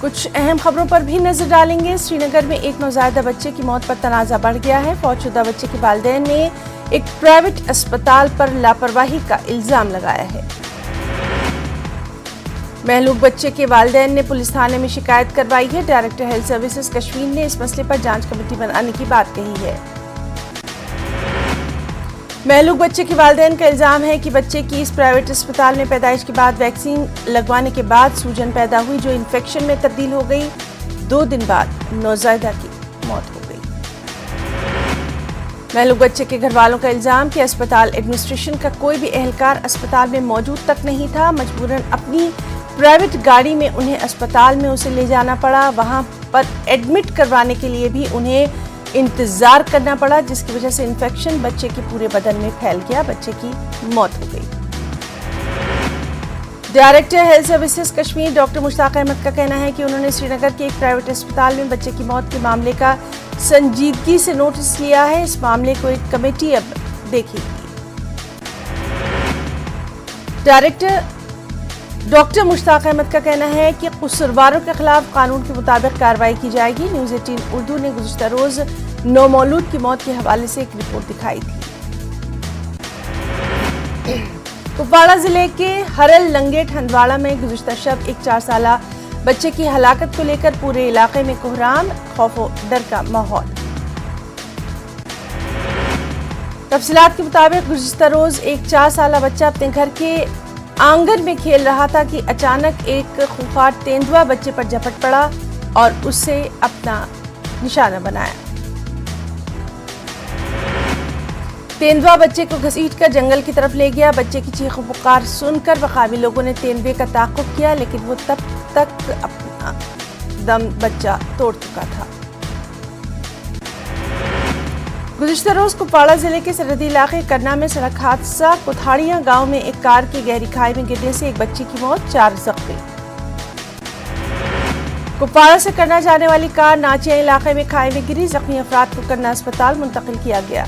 کچھ اہم خبروں پر بھی نظر ڈالیں گے۔ سری نگر میں ایک نوزائیدہ بچے کی موت پر تنازع بڑھ گیا ہے۔ فوت شدہ بچے کے والدین نے ایک پرائیویٹ اسپتال پر لاپرواہی کا الزام لگایا ہے۔ مہلوک بچے کے والدین نے پولیس تھانے میں شکایت کروائی ہے۔ ڈائریکٹر ہیلتھ سروسز کشمیر نے اس مسئلے پر جانچ کمیٹی بنانے کی بات کہی ہے۔ مہلوک بچے کے والدین کا الزام ہے کہ بچے کی اس پرائیویٹ اسپتال میں پیدائش کے بعد ویکسین لگوانے کے بعد سوجن پیدا ہوئی جو انفیکشن میں تبدیل ہو گئی۔ 2 دن بعد نوزائیدہ کی موت ہو گئی۔ مہلوک بچے کے گھر والوں کا الزام کہ اسپتال ایڈمنسٹریشن کا کوئی بھی اہلکار اسپتال میں موجود تک نہیں تھا، مجبوراً اپنی پرائیویٹ گاڑی میں انہیں اسپتال میں اسے لے جانا پڑا۔ وہاں پر ایڈمٹ کروانے کے لیے بھی انہیں انتظار کرنا پڑا، جس کی وجہ سے انفیکشن بچے کے پورے بدن میں پھیل گیا۔ بچے کی موت ہو گئی۔ Director health services Kashmir doctor Mushtaq Ahmed کا کہنا ہے کہ انہوں نے سری نگر کے ایک پرائیویٹ اسپتال میں بچے کی موت کے معاملے کا سنجیدگی سے نوٹس لیا ہے۔ اس معاملے کو ایک کمیٹی اب دیکھے گی۔ ڈائریکٹر ڈاکٹر مشتاق احمد کا کہنا ہے کہ قصورواروں کے خلاف قانون کے مطابق کارروائی کی جائے گی۔ نیوز 18 اردو نے گزشتہ روز نومولود کی موت کے حوالے سے ایک رپورٹ دکھائی تھی۔ کپواڑہ ضلع کے ہرل لنگیٹ ہندواڑہ میں گزشتہ شب ایک 4 سالہ بچے کی ہلاکت کو لے کر پورے علاقے میں کوہرام، خوف و ڈر کا ماحول۔ تفصیلات کے مطابق گزشتہ روز ایک 4 سالہ بچہ اپنے گھر کے آنگن میں کھیل رہا تھا کہ اچانک ایک خونخوار تیندوا بچے پر جھپٹ پڑا اور اسے اپنا نشانہ بنایا۔ تیندوا بچے کو گھسیٹ کر جنگل کی طرف لے گیا۔ بچے کی چیخ و پکار سن کر مقامی لوگوں نے تیندوے کا تعاقب کیا، لیکن وہ تب تک اپنا دم بچہ توڑ چکا تھا۔ گزشتہ روز کپواڑہ ضلع کے سرحدی علاقے کرنا میں سڑک حادثہ کوتھاڑیاں گاؤں میں ایک کار کی گہری کھائی میں گرنے سے ایک بچی کی موت، 4 زخمی۔ کپواڑہ سے کرنا جانے والی کار ناچیا علاقے میں کھائی میں گری، زخمی افراد کو کرنا اسپتال منتقل کیا گیا۔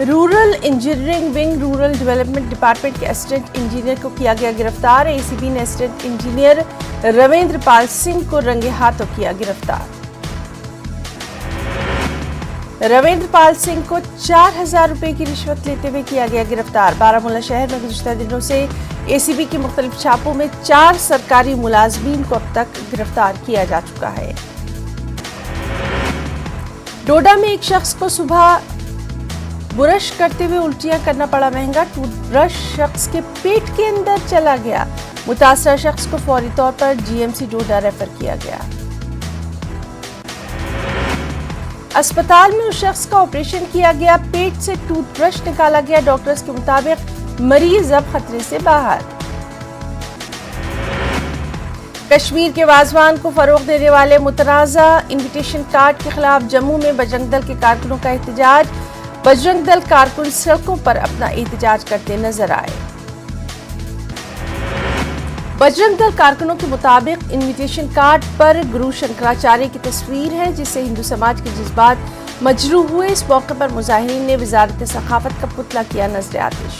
Rural engineering wing rural development department کے اسسٹنٹ انجینئر کو کیا گیا گرفتار۔ اے سی بی نے اسسٹنٹ انجینئر رویندر پال سنگھ کو رنگے ہاتھوں کیا گرفتار۔ رویندر پال سنگھ کو 4,000 روپے کی رشوت لیتے ہوئے کیا گیا گرفتار۔ بارہمولہ شہر میں گزشتہ دنوں سے اے سی بی کے مختلف چھاپوں میں 4 سرکاری ملازمین کو اب تک گرفتار کیا جا چکا ہے۔ ڈوڈا میں ایک شخص کو صبح برش کرتے ہوئے الٹیاں کرنا پڑا مہنگا، ٹوتھ برش شخص کے پیٹ کے اندر چلا گیا۔ متاثرہ شخص کو فوری طور پر G M C Doda refer کیا گیا۔ اسپتال میں اس شخص کا آپریشن کیا گیا، پیٹ سے ٹوتھ برش نکالا گیا۔ ڈاکٹرز کے مطابق مریض اب خطرے سے باہر۔ کشمیر کے واضوان کو فروغ دینے والے متنازع انویٹیشن کارڈ کے خلاف جموں میں بجرنگ دل کے کارکنوں کا احتجاج۔ بجرنگ دل کارکن سڑکوں پر اپنا احتجاج کرتے نظر آئے۔ بجرنگ دل کارکنوں کے مطابق انویٹیشن کارڈ پر گرو شنکراچاریہ کی تصویر ہے، جس سے ہندو سماج کے جذبات مجروح ہوئے۔ اس موقع پر مظاہرین نے وزارت ثقافت کا پتلا کیا نذر آتش۔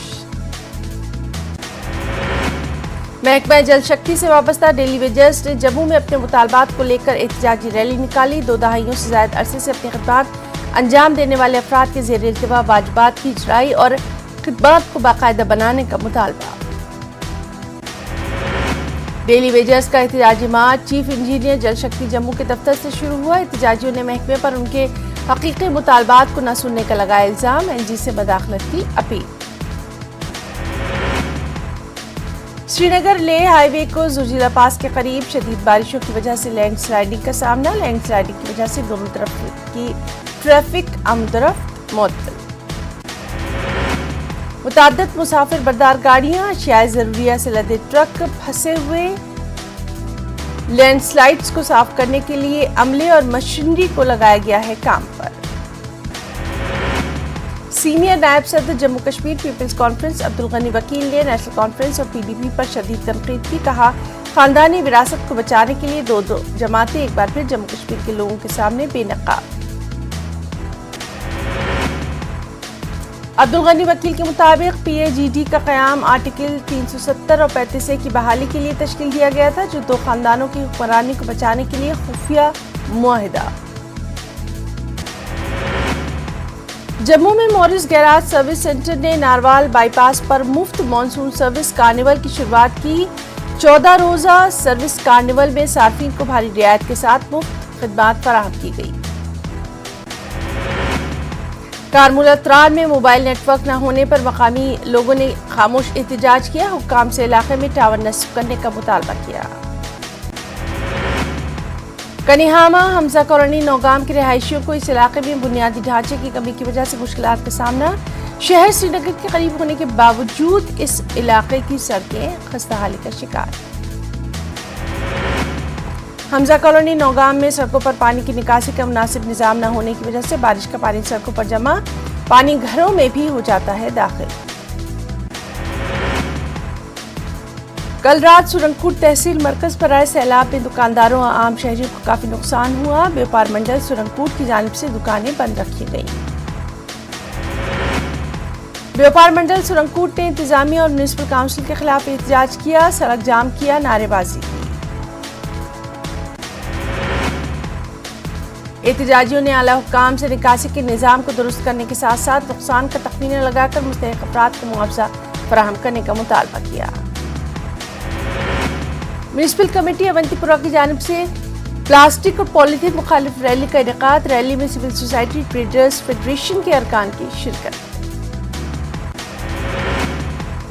محکمہ جل شکتی سے وابستہ ڈیلی ویجرز نے جموں میں اپنے مطالبات کو لے کر احتجاجی ریلی نکالی۔ 2 دہائیوں سے زائد عرصے سے اپنی خدمات انجام دینے والے افراد کے زیر التوا واجبات کی اجرائی اور خدمات کو باقاعدہ بنانے کا مطالبہ۔ ڈیلی ویجرز کا احتجاجی مارچ چیف انجینئر جل شکتی جموں کے دفتر سے شروع ہوا۔ احتجاجیوں نے محکمے پر ان کے حقیقی مطالبات کو نہ سننے کا لگایا الزام، این جی سے مداخلت کی اپیل۔ سری نگر لے ہائی وے کو زرجیلا پاس کے قریب شدید بارشوں کی وجہ سے لینڈ سلائیڈنگ کا سامنا۔ لینڈ سلائیڈنگ کی وجہ سے دونوں طرف کی ٹریفک آمدورفت معطل۔ متعدد مسافر بردار گاڑیاں، اشیاء ضروریہ سے لدے ٹرک پھنسے ہوئے۔ لینڈ سلائیڈز کو صاف کرنے کے لیے عملے اور مشینری کو لگایا گیا ہے کام پر۔ سینئر نائب صدر جموں کشمیر پیپلز کانفرنس عبدالغنی وکیل نے نیشنل کانفرنس اور پی ڈی پی پر شدید تنقید کی، کہا خاندانی وراثت کو بچانے کے لیے دو جماعتیں ایک بار پھر جموں کشمیر کے لوگوں کے سامنے بے نقاب۔ عبدالغنی وکیل کے مطابق پی اے جی ڈی کا قیام آرٹیکل 370 اور 35A کی بحالی کے لیے تشکیل دیا گیا تھا، جو 2 خاندانوں کی حکمرانی کو بچانے کے لیے خفیہ معاہدہ۔ جموں میں مورس گیراج سروس سینٹر نے ناروال بائی پاس پر مفت مانسون سروس کارنیول کی شروعات کی۔ 14 روزہ سروس کارنیول میں صارفین کو بھاری رعایت کے ساتھ مفت خدمات فراہم کی گئی۔ کارمولہ ترال میں موبائل نیٹ ورک نہ ہونے پر مقامی لوگوں نے خاموش احتجاج کیا، حکام سے علاقے میں ٹاور نصب کرنے کا مطالبہ کیا۔ کنیہامہ حمزہ کالونی نوگام کے رہائشیوں کو اس علاقے میں بنیادی ڈھانچے کی کمی کی وجہ سے مشکلات کا سامنا۔ شہر سری نگر کے قریب ہونے کے باوجود اس علاقے کی سڑکیں خستہ حالی کا شکار۔ حمزہ کالونی نوگام میں سڑکوں پر پانی کی نکاسی کا مناسب نظام نہ ہونے کی وجہ سے بارش کا پانی سڑکوں پر جمع، پانی گھروں میں بھی ہو جاتا ہے داخل۔ کل رات سورنگکوٹ تحصیل مرکز پر آئے سیلاب میں دکانداروں اور عام شہریوں کو کافی نقصان ہوا۔ بیوپار منڈل سورنگکوٹ کی جانب سے دکانیں بند رکھی گئیں۔ بیوپار منڈل سورنگکوٹ نے انتظامیہ اور میونسپل کونسل کے خلاف احتجاج کیا، سڑک جام کیا، نعرے بازی کی۔ احتجاجیوں نے اعلیٰ حکام سے نکاسی کے نظام کو درست کرنے کے ساتھ ساتھ نقصان کا تخمینہ لگا کر مستحق افراد کو معاوضہ فراہم کرنے کا مطالبہ کیا۔ میونسپل کمیٹی اونتی پورہ کی جانب سے پلاسٹک اور پولیتھین مخالف ریلی کا انعقاد، ریلی میں سول سوسائٹی ٹریڈرز فیڈریشن کے ارکان کی شرکت۔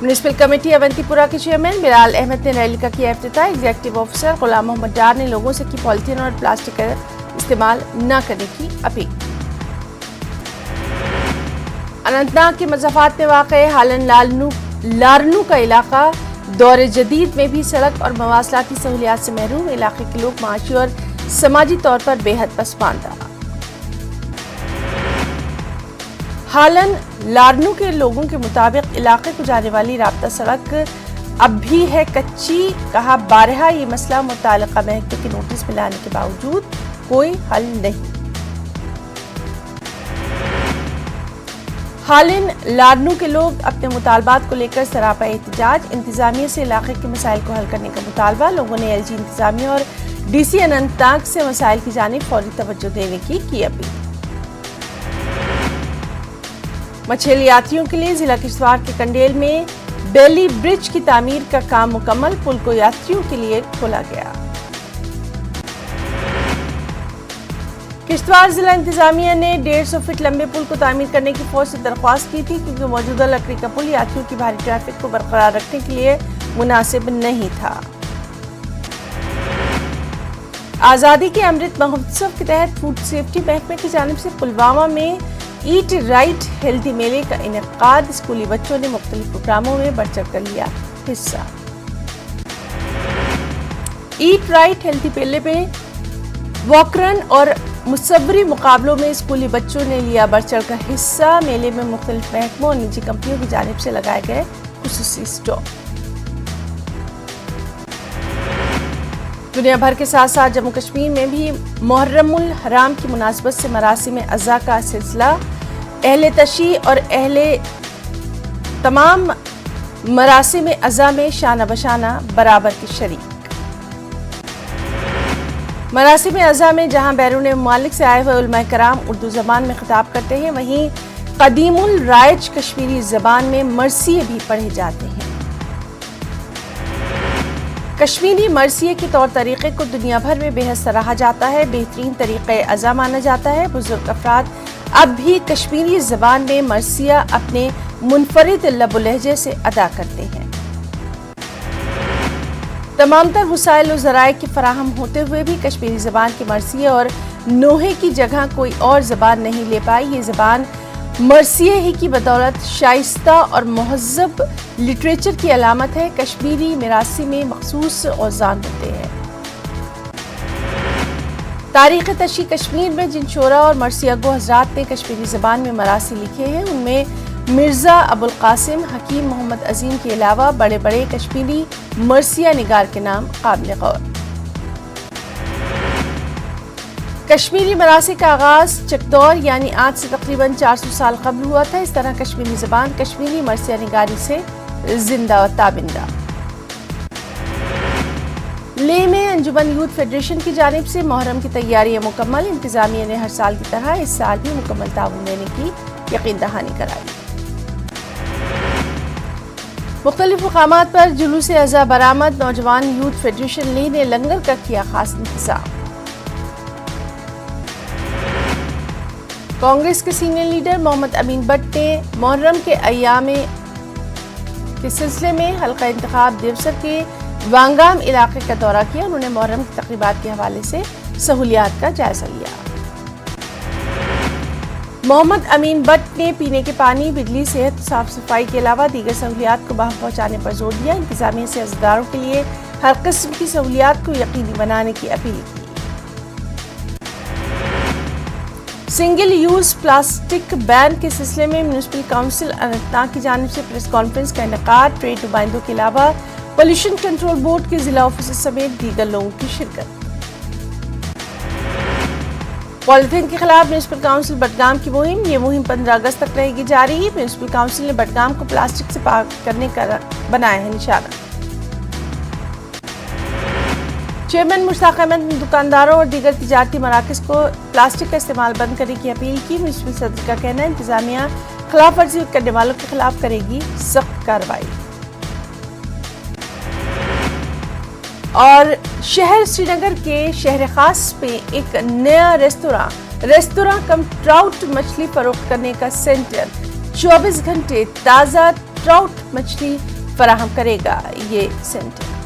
میونسپل کمیٹی اونتی پورہ کے چیئرمین بلال احمد نے ریلی کا کیا افتتاح، ایگزیکٹو آفیسر غلام محمد ڈار نے لوگوں سے کی پولیتھین اور پلاسٹک کا استعمال نہ کرنے کی اپیل۔ اننت ناگ کے مضافات میں واقع ہالن لارنو کا علاقہ دور جدید میں بھی سڑک اور مواصلاتی سہولیات سے محروم، علاقے کے لوگ معاشی اور سماجی طور پر بے حد پسماندہ۔ ہالن لارنو کے لوگوں کے مطابق علاقے کو جانے والی رابطہ سڑک اب بھی ہے کچی، کہا بارہا یہ مسئلہ متعلقہ محکمے کے نوٹس میں لانے کے باوجود کوئی حل نہیں۔ ہالن لارنو کے لوگ اپنے مطالبات کو لے کر سراپا احتجاج، انتظامیہ سے علاقے کے مسائل کو حل کرنے کا مطالبہ، لوگوں نے ایل جی انتظامیہ اور ڈی سی اننت ناگ سے مسائل کی جانب فوری توجہ دینے کی اپیل۔ مچھلی یاتریوں کے لیے ضلع کشتواڑ کے کنڈیل میں بیلی برج کی تعمیر کا کام مکمل، پل کو یاتریوں کے لیے کھولا گیا۔ کشتواڑ ضلع انتظامیہ نے 150 فٹ لمبے پل کو تعمیر کرنے کی فوج سے درخواست کی تھی، کیونکہ موجودہ لکڑی کا پل یاتریوں کی بھاری ٹریفک کو برقرار رکھنے کے لیے مناسب نہیں تھا۔ آزادی کے امرت مہوتسو کے تحت فوڈ سیفٹی محکمے کی جانب سے پلوامہ میں ایٹ رائٹ ہیلتھی میلے کا انعقاد، اسکولی بچوں نے مختلف پروگراموں میں بڑھ چڑھ کر لیا حصہ۔ ایٹ رائٹ ہیلتھی میلے میں واکرن اور مصوری مقابلوں میں اسکولی بچوں نے لیا بڑھ چڑھ کر حصہ۔ میلے میں مختلف محکموں اور نجی کمپنیوں کی جانب سے لگائے گئے خصوصی اسٹال۔ دنیا بھر کے ساتھ ساتھ جموں کشمیر میں بھی محرم الحرام کی مناسبت سے مراسم عزا کا سلسلہ، اہل تشیع اور تمام مراسم عزا میں شانہ بشانہ برابر کے شریک۔ مراسم عزا میں جہاں بیرون ممالک سے آئے ہوئے علماء کرام اردو زبان میں خطاب کرتے ہیں، وہیں قدیم الرائج کشمیری زبان میں مرثیے بھی پڑھے جاتے ہیں۔ کشمیری مرثیے کے طور طریقے کو دنیا بھر میں بے حد سراہا جاتا ہے، بہترین طریقہ عزا مانا جاتا ہے۔ بزرگ افراد اب بھی کشمیری زبان میں مرثیہ اپنے منفرد لب و لہجے سے ادا کرتے ہیں۔ تمام تر وسائل و ذرائع کے فراہم ہوتے ہوئے بھی کشمیری زبان کے مرثیے اور نوحے کی جگہ کوئی اور زبان نہیں لے پائی۔ یہ زبان مرثیے ہی کی بدولت شائستہ اور مہذب لٹریچر کی علامت ہے۔ کشمیری میراثی میں مخصوص اوزان ہوتے ہیں۔ تاریخ تشیع کشمیر میں جن شعراء اور مرثیہ گو حضرات نے کشمیری زبان میں مراثی لکھے ہیں، ان میں مرزا ابوالقاسم، حکیم محمد عظیم کے علاوہ بڑے بڑے کشمیری مرثیہ نگار کے نام قابل غور۔ کشمیری مراسم کا آغاز چکدور یعنی آج سے تقریباً 400 سال قبل ہوا تھا. اس طرح کشمیری زبان کشمیری مرثیہ نگاری سے زندہ و تابندہ. لے میں انجمن یوتھ فیڈریشن کی جانب سے محرم کی تیاریاں مکمل. انتظامیہ نے ہر سال کی طرح اس سال بھی مکمل تعاون دینے کی یقین دہانی کرائی. مختلف مقامات پر جلوس اعزا برآمد. نوجوان یوتھ فیڈریشن لے نے لنگر کا کیا خاص انتظام. کانگریس کے senior leader Muhammad Amin but نے محرم کے ایام کے سلسلے میں حلقہ انتخاب دیوسر کے وانگام علاقے کا دورہ کیا. انہوں نے محرم کی تقریبات کے حوالے سے سہولیات کا جائزہ لیا. محمد امین بٹ نے پینے کے پانی، بجلی، صحت، صاف صفائی کے علاوہ دیگر سہولیات کو بہم پہنچانے پر زور دیا. انتظامیہ سے عزاداروں کے لیے ہر قسم کی سہولیات کو یقینی بنانے کی اپیل کی. سنگل یوز پلاسٹک بین کے سلسلے میں میونسپل کونسل اننت ناگ کی جانب سے پریس کانفرنس کا انعقاد. ٹریڈ نمائندوں کے علاوہ پولیوشن کنٹرول بورڈ کے ضلع آفیسر سمیت دیگر لوگوں کی شرکت. پالیتھین کے خلاف میونسپل کونسل بٹگام کی مہم. یہ مہم 15 اگست تک رہے گی جاری. میونسپل کونسل نے بٹگام کو پلاسٹک سے پاک کرنے کا بنایا ہے نشانہ. چیئرمین مشتاق احمد نے دکانداروں اور دیگر تجارتی مراکز کو پلاسٹک کا استعمال بند کرنے کی اپیل کی. میونسپل صدر کا کہنا ہے انتظامیہ خلاف ورزی کرنے والوں کے خلاف کرے گی سخت کارروائی. اور شہر سری نگر کے شہر خاص میں ایک نیا ریستوراں کم ٹراؤٹ مچھلی فروخت کرنے کا سینٹر 24 گھنٹے تازہ ٹراؤٹ مچھلی فراہم کرے گا. یہ سینٹر